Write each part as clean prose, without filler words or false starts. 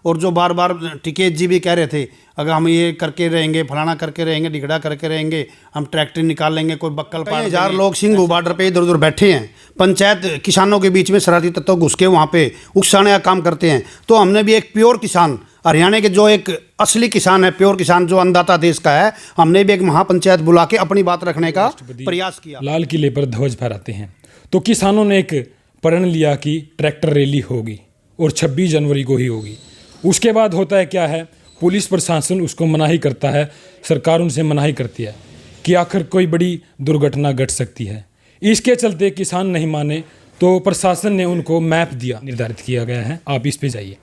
और जो बार बार टिकैत जी भी कह रहे थे, अगर हम ये करके रहेंगे, फलाना करके रहेंगे, ढिगड़ा करके रहेंगे, हम ट्रैक्टर निकाल लेंगे, कोई बक्कल पार 1000 लोग सिंघू बॉर्डर पे इधर उधर बैठे हैं, पंचायत किसानों के बीच में शरारती तत्व घुस के वहाँ पे उकसाने का काम करते हैं। तो हमने भी एक प्योर किसान, हरियाणा के जो एक असली किसान है, प्योर किसान जो अन्नदाता देश का है, हमने भी एक महापंचायत बुला के अपनी बात रखने का प्रयास किया। लाल किले पर ध्वज फहराते हैं तो किसानों ने एक प्रण लिया कि ट्रैक्टर रैली होगी और 26 जनवरी को ही होगी। उसके बाद होता है क्या है, पुलिस प्रशासन उसको मनाही करता है, सरकार उनसे मनाही करती है कि आखिर कोई बड़ी दुर्घटना घट सकती है। इसके चलते किसान नहीं माने तो प्रशासन ने उनको मैप दिया, निर्धारित किया गया है आप इस पे जाइए।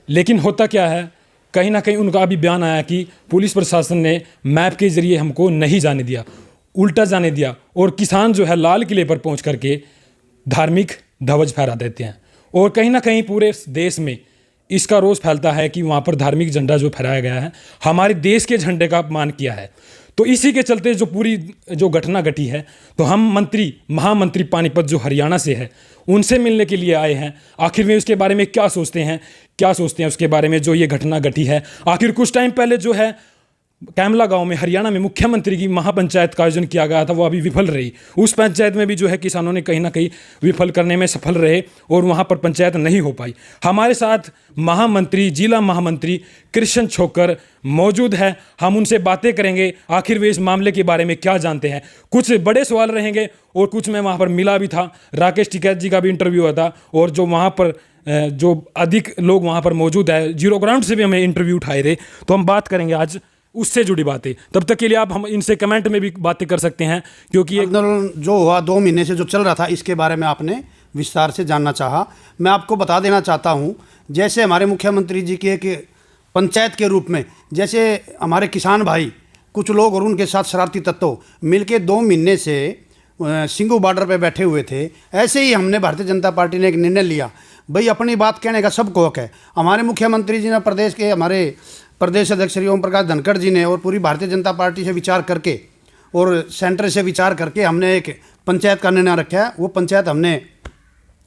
लेकिन होता क्या है, कहीं ना कहीं उनका अभी बयान आया कि पुलिस प्रशासन ने मैप के जरिए हमको नहीं जाने दिया, उल्टा जाने दिया, और किसान जो है लाल किले पर पहुंच करके धार्मिक ध्वज फहरा देते हैं। और कहीं ना कहीं पूरे देश में इसका रोष फैलता है कि वहाँ पर धार्मिक झंडा जो फहराया गया है, हमारे देश के झंडे का अपमान किया है। तो इसी के चलते जो पूरी जो घटना घटी है, तो हम महामंत्री पानीपत जो हरियाणा से है, उनसे मिलने के लिए आए हैं। आखिर में उसके बारे में क्या सोचते हैं उसके बारे में जो ये घटना घटी है। आखिर कुछ टाइम पहले जो है कैमला गांव में हरियाणा में मुख्यमंत्री की महापंचायत का आयोजन किया गया था, वो अभी विफल रही। उस पंचायत में भी जो है किसानों ने कहीं ना कहीं विफल करने में सफल रहे और वहां पर पंचायत नहीं हो पाई। हमारे साथ जिला महामंत्री कृष्ण छोकर मौजूद है, हम उनसे बातें करेंगे आखिर वे इस मामले के बारे में क्या जानते हैं। कुछ बड़े सवाल रहेंगे और कुछ मैं वहाँ पर मिला भी था, राकेश टिकैत जी का भी इंटरव्यू हुआ था, और जो वहाँ पर जो अधिक लोग वहाँ पर मौजूद है, जीरो ग्राउंड से भी हमें इंटरव्यू उठाए थे, तो हम बात करेंगे आज उससे जुड़ी बातें। तब तक के लिए आप हम इनसे कमेंट में भी बातें कर सकते हैं, क्योंकि आंदोलन जो हुआ 2 महीने से जो चल रहा था, इसके बारे में आपने विस्तार से जानना चाहा। मैं आपको बता देना चाहता हूं, जैसे हमारे मुख्यमंत्री जी के एक पंचायत के रूप में, जैसे हमारे किसान भाई कुछ लोग और उनके साथ शरारती तत्व मिलके 2 महीने से सिंघू बॉर्डर पे बैठे हुए थे, ऐसे ही हमने भारतीय जनता पार्टी ने एक निर्णय लिया, भाई अपनी बात कहने का सबको हक है। हमारे मुख्यमंत्री जी ने हमारे प्रदेश अध्यक्ष श्री ओम प्रकाश धनखड़ जी ने और पूरी भारतीय जनता पार्टी से विचार करके और सेंटर से विचार करके हमने एक पंचायत का निर्णय रखा है। वो पंचायत हमने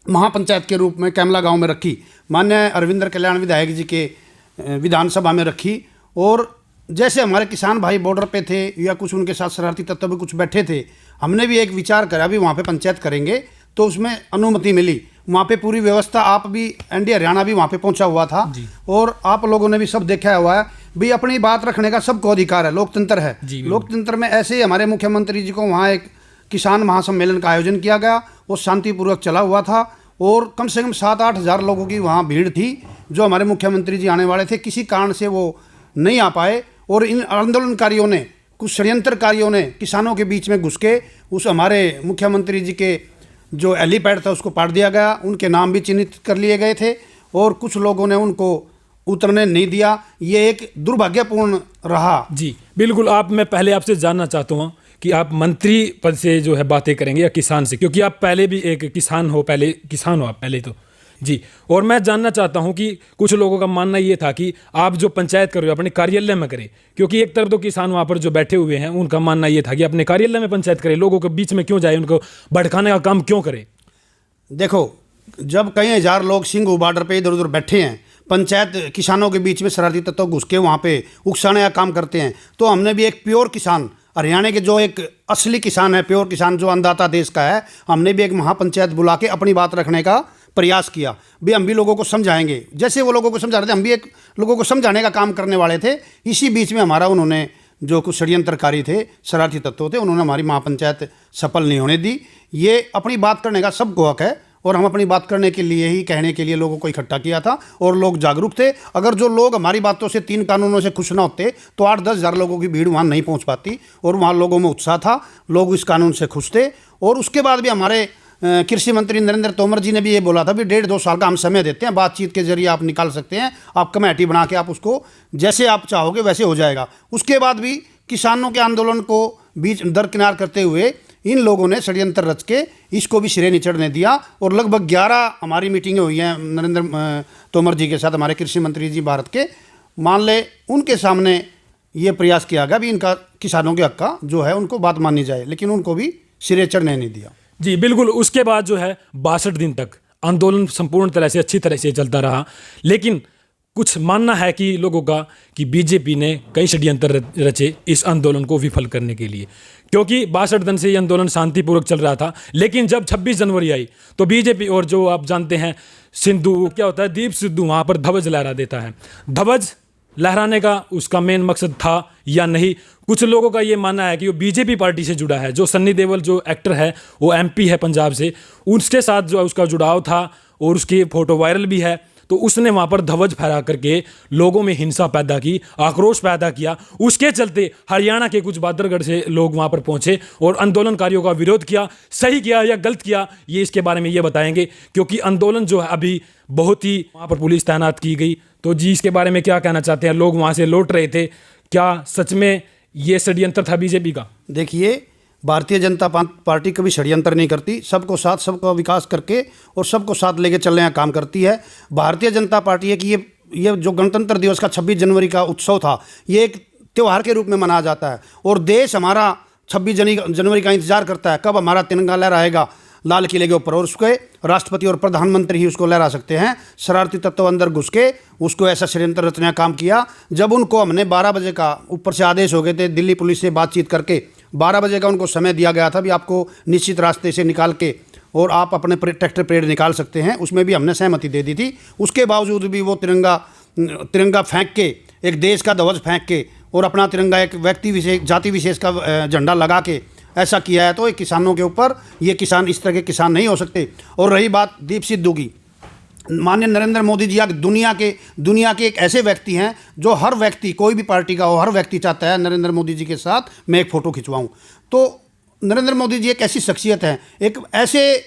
महापंचायत के रूप में कैमला गांव में रखी, माननीय अरविंदर कल्याण विधायक जी के विधानसभा में रखी। और जैसे हमारे किसान भाई बॉर्डर पे थे या कुछ उनके साथ शरारती तत्व भी कुछ बैठे थे, हमने भी एक विचार करा भी वहाँ पे पंचायत करेंगे, तो उसमें अनुमति मिली। वहाँ पे पूरी व्यवस्था, आप भी एनडी हरियाणा भी वहाँ पे पहुँचा हुआ था और आप लोगों ने भी सब देखा हुआ है भी अपनी बात रखने का सबको अधिकार है, लोकतंत्र है। लोकतंत्र में ऐसे ही हमारे मुख्यमंत्री जी को वहाँ एक किसान महासम्मेलन का आयोजन किया गया, वो शांतिपूर्वक चला हुआ था और कम से कम 7-8 हज़ार लोगों की वहाँ भीड़ थी। जो हमारे मुख्यमंत्री जी आने वाले थे, किसी कारण से वो नहीं आ पाए और इन आंदोलनकारियों ने, कुछ षड्यंत्रकारियों ने किसानों के बीच में घुस के उस हमारे मुख्यमंत्री जी के जो हेलीपैड था उसको पाट दिया गया। उनके नाम भी चिन्हित कर लिए गए थे और कुछ लोगों ने उनको उतरने नहीं दिया। ये एक दुर्भाग्यपूर्ण रहा। जी बिल्कुल। मैं पहले आपसे जानना चाहता हूँ कि आप मंत्री पद से जो है बातें करेंगे या किसान से, क्योंकि आप पहले भी एक किसान हो आप पहले तो जी। और मैं जानना चाहता हूं कि कुछ लोगों का मानना ये था कि आप जो पंचायत कर रहे हो अपने कार्यालय में करें, क्योंकि एक तरफ तो किसान वहां पर जो बैठे हुए हैं उनका मानना ये था कि अपने कार्यालय में पंचायत करें, लोगों के बीच में क्यों जाए, उनको भड़काने का काम क्यों करें। देखो, जब कई हज़ार लोग सिंघू बॉर्डर पे इधर उधर बैठे हैं, पंचायत किसानों के बीच में शरारती तत्व घुस के वहाँ पे उकसाने का काम करते हैं, तो हमने भी एक प्योर किसान, हरियाणा के जो एक असली किसान है, प्योर किसान जो अन्नदाता देश का है, हमने भी एक महापंचायत बुला के अपनी बात रखने का प्रयास किया। भी हम भी लोगों को समझाएंगे, जैसे वो लोगों को समझा रहे थे, हम भी एक लोगों को समझाने का काम करने वाले थे। इसी बीच में उन्होंने जो कुछ षड्यंत्रकारी थे, शरारती तत्व थे, उन्होंने हमारी महापंचायत सफल नहीं होने दी। ये अपनी बात करने का सबको हक है और हम अपनी बात करने के लिए ही, कहने के लिए लोगों को इकट्ठा किया था और लोग जागरूक थे। अगर जो लोग हमारी बातों से, 3 कानूनों से खुश ना होते तो 8-10 हज़ार लोगों की भीड़ वहाँ नहीं पहुँच पाती और वहाँ लोगों में उत्साह था, लोग इस कानून से खुश थे। और उसके बाद भी हमारे कृषि मंत्री नरेंद्र तोमर जी ने भी ये बोला था भी 1.5-2 साल का हम समय देते हैं, बातचीत के जरिए आप निकाल सकते हैं, आप कमेटी बना के आप उसको जैसे आप चाहोगे वैसे हो जाएगा। उसके बाद भी किसानों के आंदोलन को बीच दरकिनार करते हुए इन लोगों ने षड्यंत्र रच के इसको भी सिरे नहीं चढ़ने दिया। और लगभग 11 हमारी मीटिंगें हुई हैं नरेंद्र तोमर जी के साथ, हमारे कृषि मंत्री जी भारत के, मान ले उनके सामने ये प्रयास किया गया भी इनका किसानों के हक का जो है उनको बात माननी जाए, लेकिन उनको भी सिरे चढ़ने नहीं दिया। जी बिल्कुल। उसके बाद जो है 62 दिन तक आंदोलन संपूर्ण तरह से अच्छी तरह से चलता रहा, लेकिन कुछ मानना है कि लोगों का कि बीजेपी ने कई षड्यंत्र रचे इस आंदोलन को विफल करने के लिए, क्योंकि 62 दिन से ये आंदोलन शांतिपूर्वक चल रहा था। लेकिन जब 26 जनवरी आई तो बीजेपी, और जो आप जानते हैं सिद्धू क्या होता है, दीप सिद्धू वहाँ पर ध्वज लहरा देता है। ध्वज लहराने का उसका मेन मकसद था या नहीं, कुछ लोगों का ये मानना है कि वो बीजेपी पार्टी से जुड़ा है। जो सन्नी देओल जो एक्टर है वो एमपी है पंजाब से, उसके साथ जो उसका जुड़ाव था और उसकी फ़ोटो वायरल भी है। तो उसने वहाँ पर ध्वज फहरा करके लोगों में हिंसा पैदा की, आक्रोश पैदा किया। उसके चलते हरियाणा के कुछ बादरगढ़ से लोग वहाँ पर पहुँचे और आंदोलनकारियों का विरोध किया। सही किया या गलत किया ये इसके बारे में ये बताएंगे, क्योंकि आंदोलन जो है अभी बहुत ही वहाँ पर पुलिस तैनात की गई। तो जी इसके बारे में क्या कहना चाहते हैं? लोग वहाँ से लौट रहे थे, क्या सच में ये षड्यंत्र था बीजेपी का? देखिए, भारतीय जनता पार्टी कभी षड्यंत्र नहीं करती, सबको साथ, सबका विकास करके और सबको साथ लेके चलने का काम करती है। भारतीय जनता पार्टी है कि ये जो गणतंत्र दिवस का 26 जनवरी का उत्सव था, ये एक त्यौहार के रूप में मनाया जाता है और देश हमारा 26 जनवरी का इंतजार करता है कब हमारा तिरंगा लहराएगा लाल किले के ऊपर, और उसके राष्ट्रपति और प्रधानमंत्री ही उसको लहरा सकते हैं। शरारती तत्व अंदर घुस के उसको ऐसा षड्यंत्र रचने का काम किया। जब उनको हमने 12 बजे का ऊपर से आदेश हो गए थे, दिल्ली पुलिस से बातचीत करके 12 बजे का उनको समय दिया गया था भी आपको निश्चित रास्ते से निकाल के और आप अपने ट्रैक्टर परेड निकाल सकते हैं, उसमें भी हमने सहमति दे दी थी। उसके बावजूद भी वो तिरंगा फेंक के, एक देश का ध्वज फेंक के और अपना तिरंगा एक व्यक्ति विशेष, जाति विशेष का झंडा लगा के ऐसा किया है। तो ये किसानों के ऊपर, ये किसान इस तरह के किसान नहीं हो सकते। और रही बात दीप सिद्धू की, माननीय नरेंद्र मोदी जी दुनिया के एक ऐसे व्यक्ति हैं जो हर व्यक्ति, कोई भी पार्टी का हो, हर व्यक्ति चाहता है नरेंद्र मोदी जी के साथ मैं एक फ़ोटो खिंचवाऊं। तो नरेंद्र मोदी जी एक ऐसी शख्सियत है, एक ऐसे,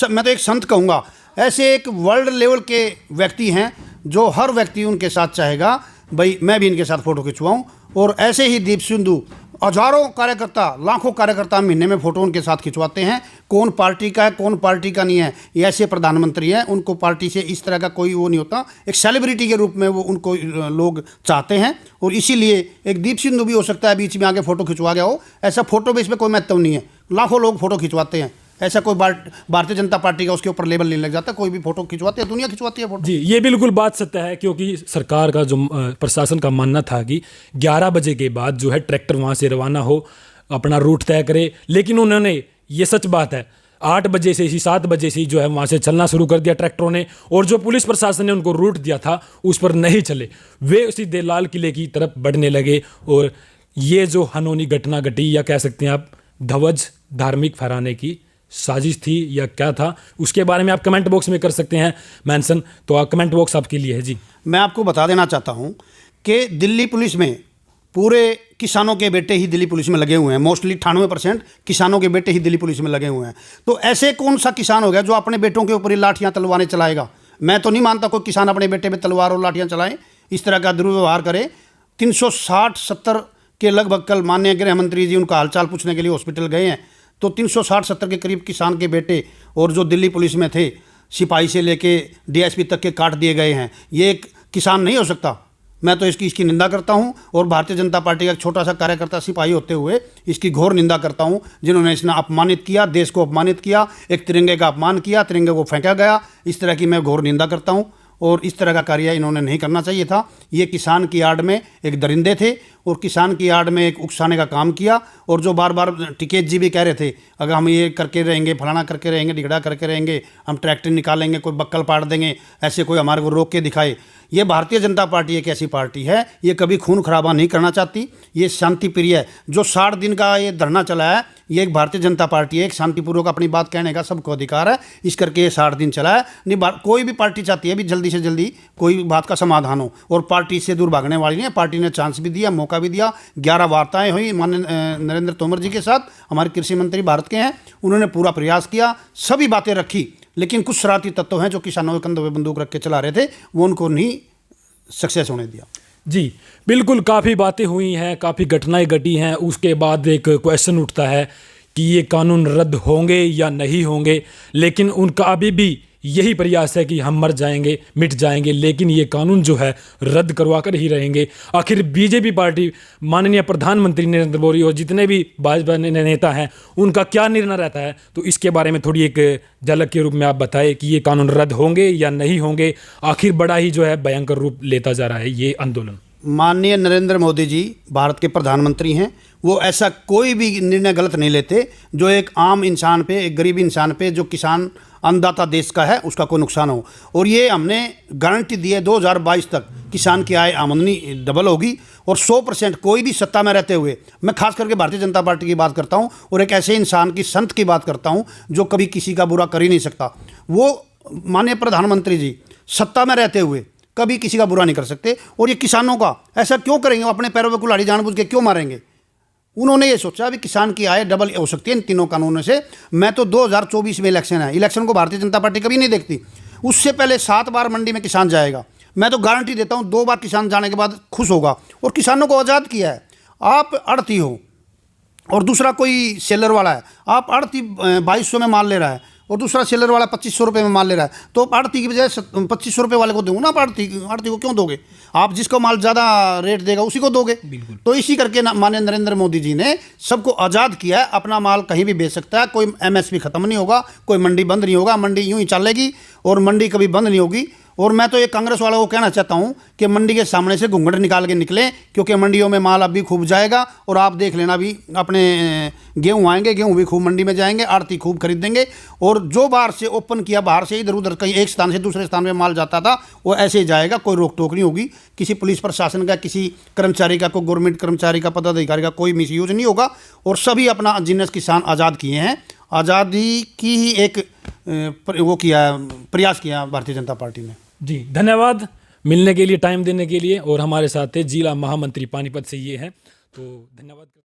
मैं तो एक संत कहूँगा, ऐसे एक वर्ल्ड लेवल के व्यक्ति हैं जो हर व्यक्ति उनके साथ चाहेगा भाई मैं भी इनके साथ फ़ोटो खिंचवाऊँ। और ऐसे ही दीप सिद्धू, हजारों कार्यकर्ता, लाखों कार्यकर्ता महीने में फ़ोटो उनके साथ खिंचवाते हैं। कौन पार्टी का है, कौन पार्टी का नहीं है, ये ऐसे प्रधानमंत्री हैं, उनको पार्टी से इस तरह का कोई वो नहीं होता। एक सेलिब्रिटी के रूप में वो उनको लोग चाहते हैं और इसीलिए एक दीप सिद्धू भी हो सकता है बीच में आके फ़ोटो खिंचवा गया हो। ऐसा फ़ोटो बेस पे कोई महत्व नहीं है, लाखों लोग फ़ोटो खिंचवाते हैं। ऐसा कोई भारतीय जनता पार्टी का उसके ऊपर लेबल नहीं लग जाता, कोई भी फोटो खिंचवाते हैं, दुनिया खिंचवाती है फोटो। जी ये बिल्कुल बात सत्य है, क्योंकि सरकार का जो प्रशासन का मानना था कि 11 बजे के बाद जो है ट्रैक्टर वहाँ से रवाना हो, अपना रूट तय करे। लेकिन उन्होंने, ये सच बात है, 8 बजे से ही 7 बजे से ही जो है वहाँ से चलना शुरू कर दिया ट्रैक्टरों ने, और जो पुलिस प्रशासन ने उनको रूट दिया था उस पर नहीं चले, वे सीधे लाल किले की तरफ बढ़ने लगे। और ये जो हनोनी घटना घटी, या कह सकते हैं आप ध्वज धार्मिक फहराने की साजिश थी या क्या था, उसके बारे में आप कमेंट बॉक्स में कर सकते हैं मेंशन। तो आप कमेंट बॉक्स आपके लिए है जी। मैं आपको बता देना चाहता हूं कि दिल्ली पुलिस में पूरे किसानों के बेटे ही दिल्ली पुलिस में लगे हुए हैं। मोस्टली 98% किसानों के बेटे ही दिल्ली पुलिस में लगे हुए हैं। तो ऐसे कौन सा किसान हो गया जो अपने बेटों के ऊपर ही लाठियाँ तलवारें चलाएगा? मैं तो नहीं मानता कोई किसान अपने बेटे पे तलवार और लाठियाँ चलाए, इस तरह का दुर्व्यवहार करे। 360-70 के लगभग कल माननीय गृह मंत्री जी उनका हालचाल पूछने के लिए हॉस्पिटल गए हैं, तो 360-70 के करीब किसान के बेटे और जो दिल्ली पुलिस में थे, सिपाही से लेके डीएसपी तक के काट दिए गए हैं। ये एक किसान नहीं हो सकता। मैं तो इसकी निंदा करता हूं और भारतीय जनता पार्टी का एक छोटा सा कार्यकर्ता सिपाही होते हुए इसकी घोर निंदा करता हूं, जिन्होंने इसने अपमानित किया, देश को अपमानित किया, एक तिरंगे का अपमान किया, तिरंगे को फेंका गया। इस तरह की मैं घोर निंदा करता हूं और इस तरह का कार्य इन्होंने नहीं करना चाहिए था। ये किसान की आड़ में एक दरिंदे थे और किसान की आड़ में एक उकसाने का काम किया। और जो बार बार टिकैत जी भी कह रहे थे, अगर हम ये करके रहेंगे, फलाना करके रहेंगे, ढिगड़ा करके रहेंगे, हम ट्रैक्टर निकालेंगे, कोई बक्कल पाड़ देंगे, ऐसे कोई हमारे को रोक के दिखाए। ये भारतीय जनता पार्टी एक ऐसी पार्टी है, ये कभी खून खराबा नहीं करना चाहती, ये शांति प्रिय है। जो 60 दिन का ये धरना चला है, ये एक भारतीय जनता पार्टी है, एक शांतिपूर्वक अपनी बात कहने का सबको अधिकार है, इस करके ये 60 दिन चला है। नहीं, कोई भी पार्टी चाहती है भी जल्दी से जल्दी कोई बात का समाधान हो, और पार्टी से दूर भागने वाली नहीं है। पार्टी ने चांस भी दिया, मौका भी दिया। 11 वार्ताएं हुई माननीय नरेंद्र तोमर जी के साथ, हमारे कृषि मंत्री भारत के हैं, उन्होंने पूरा प्रयास किया, सभी बातें रखी। लेकिन कुछ शरारती तत्व हैं जो किसानों के कंधों पे बंदूक रख के चला रहे थे, वो उनको नहीं सक्सेस होने दिया। जी बिल्कुल, काफ़ी बातें हुई हैं, काफ़ी घटनाएं घटी हैं। उसके बाद एक क्वेश्चन उठता है कि ये कानून रद्द होंगे या नहीं होंगे, लेकिन उनका अभी भी यही प्रयास है कि हम मर जाएंगे, मिट जाएंगे, लेकिन ये कानून जो है रद्द करवा कर ही रहेंगे। आखिर बीजेपी पार्टी, माननीय प्रधानमंत्री नरेंद्र मोदी और जितने भी भाजपा नेता हैं, उनका क्या निर्णय रहता है, तो इसके बारे में थोड़ी एक झलक के रूप में आप बताएं कि ये कानून रद्द होंगे या नहीं होंगे। आखिर बड़ा ही जो है भयंकर रूप लेता जा रहा है ये आंदोलन। माननीय नरेंद्र मोदी जी भारत के प्रधानमंत्री हैं, वो ऐसा कोई भी निर्णय गलत नहीं लेते जो एक आम इंसान पे, एक गरीब इंसान पे, जो किसान अन्नदाता देश का है, उसका कोई नुकसान हो। और ये हमने गारंटी दी है 2022 तक किसान की आय आमदनी डबल होगी और 100% कोई भी सत्ता में रहते हुए, मैं खास करके भारतीय जनता पार्टी की बात करता हूँ और एक ऐसे इंसान की, संत की बात करता हूँ जो कभी किसी का बुरा कर ही नहीं सकता। वो माननीय प्रधानमंत्री जी सत्ता में रहते हुए कभी किसी का बुरा नहीं कर सकते। और ये किसानों का ऐसा क्यों करेंगे, वो अपने पैरों पे कुल्हाड़ी जानबूझ के क्यों मारेंगे। उन्होंने ये सोचा भी किसान की आय डबल हो सकती है इन तीनों कानूनों से। मैं तो 2024 में इलेक्शन है, इलेक्शन को भारतीय जनता पार्टी कभी नहीं देखती, उससे पहले 7 बार मंडी में किसान जाएगा। मैं तो गारंटी देता हूँ 2 बार किसान जाने के बाद खुश होगा। और किसानों को आज़ाद किया है। आप आड़ती हो और दूसरा कोई सेलर वाला है, आप आड़ती 2200 में माल ले रहा है और दूसरा सेलर वाला 2500 रुपये में माल ले रहा है, तो आड़ती की बजाय 2500 रुपये वाले को दोगे ना। आप आड़ती को क्यों दोगे? आप जिसको माल ज़्यादा रेट देगा उसी को दोगे। तो इसी करके माननीय नरेंद्र मोदी जी ने सबको आज़ाद किया है। अपना माल कहीं भी बेच सकता है, कोई MSP ख़त्म नहीं होगा, कोई मंडी बंद नहीं होगा, मंडी यूँ ही चलेगी और मंडी कभी बंद नहीं होगी। और मैं तो ये कांग्रेस वालों को कहना चाहता हूँ कि मंडी के सामने से घूंघट निकाल के निकलें, क्योंकि मंडियों में माल अब भी खूब जाएगा। और आप देख लेना भी, अपने गेहूँ आएंगे, गेहूँ भी खूब मंडी में जाएंगे, आड़ती खूब खरीदेंगे। और जो बाहर से ओपन किया, बाहर से इधर उधर कहीं एक स्थान से दूसरे स्थान में माल जाता था, वो ऐसे ही जाएगा, कोई रोक टोक नहीं होगी। किसी पुलिस प्रशासन का, किसी कर्मचारी का, कोई गवर्नमेंट कर्मचारी का, पदाधिकारी का कोई मिसयूज नहीं होगा। और सभी अपना जिन्नस किसान आज़ाद किए हैं। आज़ादी की ही एक वो किया, प्रयास किया भारतीय जनता पार्टी ने। जी धन्यवाद मिलने के लिए, टाइम देने के लिए। और हमारे साथ थे जिला महामंत्री पानीपत से ये हैं, तो धन्यवाद।